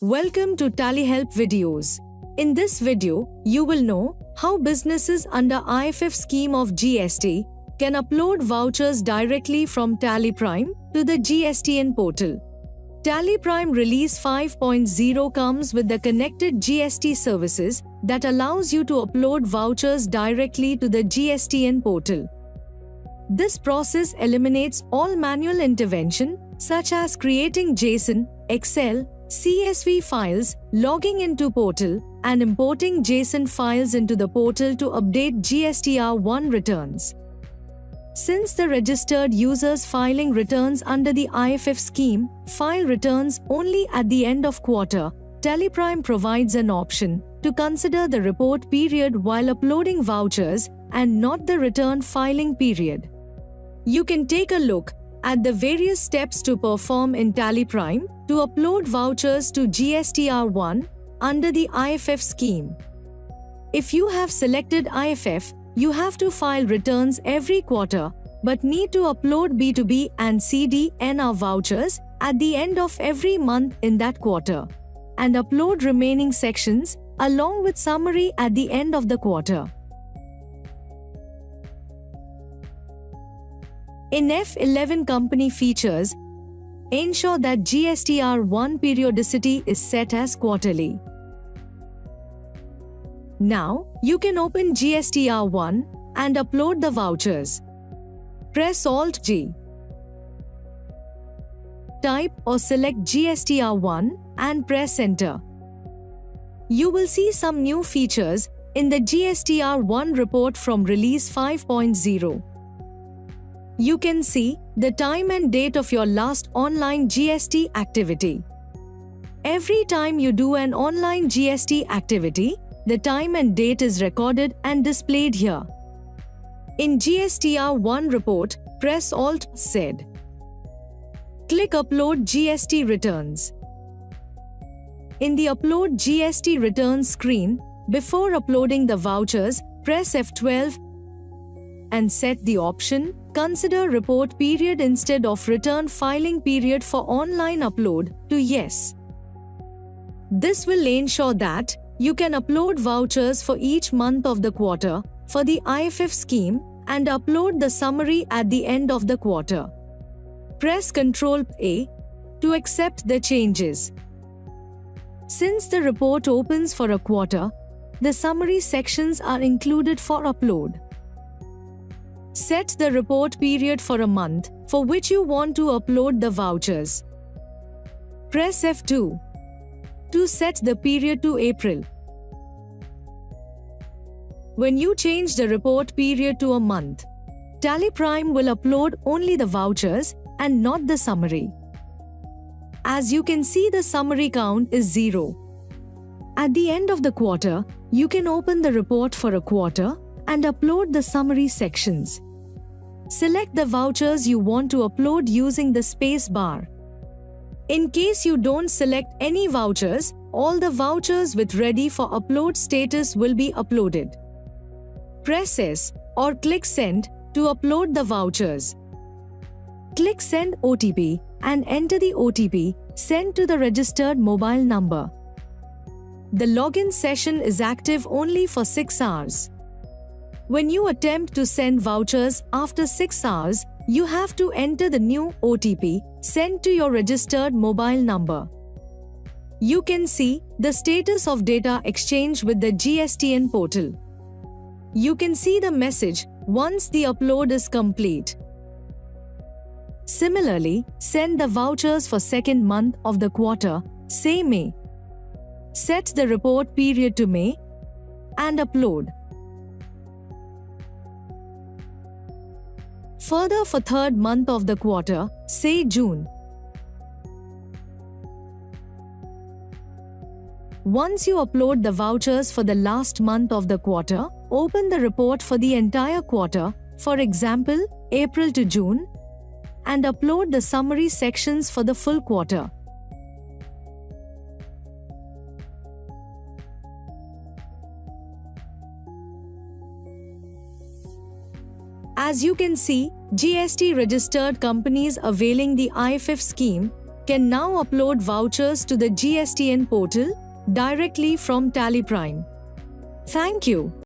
Welcome to TallyHelp videos. In this video, you will know how businesses under IFF scheme of GST can upload vouchers directly from Tally Prime to the GSTN portal. Tally Prime Release 5.0 comes with the connected GST services that allows you to upload vouchers directly to the GSTN portal. This process eliminates all manual intervention such as creating JSON, Excel, CSV files, logging into portal, and importing JSON files into the portal to update GSTR1 returns. Since the registered users filing returns under the IFF scheme file returns only at the end of quarter, TallyPrime provides an option to consider the report period while uploading vouchers and not the return filing period. You can take a look at the various steps to perform in TallyPrime to upload vouchers to GSTR1 under the IFF scheme. If you have selected IFF, you have to file returns every quarter but need to upload B2B and CD/NR vouchers at the end of every month in that quarter and upload remaining sections along with summary at the end of the quarter. In F11 company features, ensure that GSTR1 periodicity is set as quarterly. Now, you can open GSTR1 and upload the vouchers. Press Alt-G. Type or select GSTR1 and press Enter. You will see some new features in the GSTR1 report from Release 5.0. You can see the time and date of your last online GST activity. Every time you do an online GST activity, the time and date is recorded and displayed here. In GSTR1 report, press Alt-Z. Click Upload GST Returns. In the Upload GST Returns screen, before uploading the vouchers, press F12 and set the option Consider report period instead of return filing period for online upload to Yes. This will ensure that you can upload vouchers for each month of the quarter for the IFF scheme and upload the summary at the end of the quarter. Press Ctrl+A to accept the changes. Since the report opens for a quarter, the summary sections are included for upload. Set the report period for a month for which you want to upload the vouchers. Press F2 to set the period to April. When you change the report period to a month, TallyPrime will upload only the vouchers and not the summary. As you can see, the summary count is 0. At the end of the quarter, you can open the report for a quarter and upload the summary sections. Select the vouchers you want to upload using the space bar. In case you don't select any vouchers, all the vouchers with Ready for Upload status will be uploaded. Press S or click Send to upload the vouchers. Click Send OTP and enter the OTP sent to the registered mobile number. The login session is active only for 6 hours. When you attempt to send vouchers after 6 hours, you have to enter the new OTP sent to your registered mobile number. You can see the status of data exchange with the GSTN portal. You can see the message once the upload is complete. Similarly, send the vouchers for second month of the quarter, say May. Set the report period to May and upload. Further, for third month of the quarter, say June. Once you upload the vouchers for the last month of the quarter, open the report for the entire quarter, for example, April to June, and upload the summary sections for the full quarter. As you can see, GST registered companies availing the IFF scheme can now upload vouchers to the GSTN portal directly from Tally Prime. Thank you.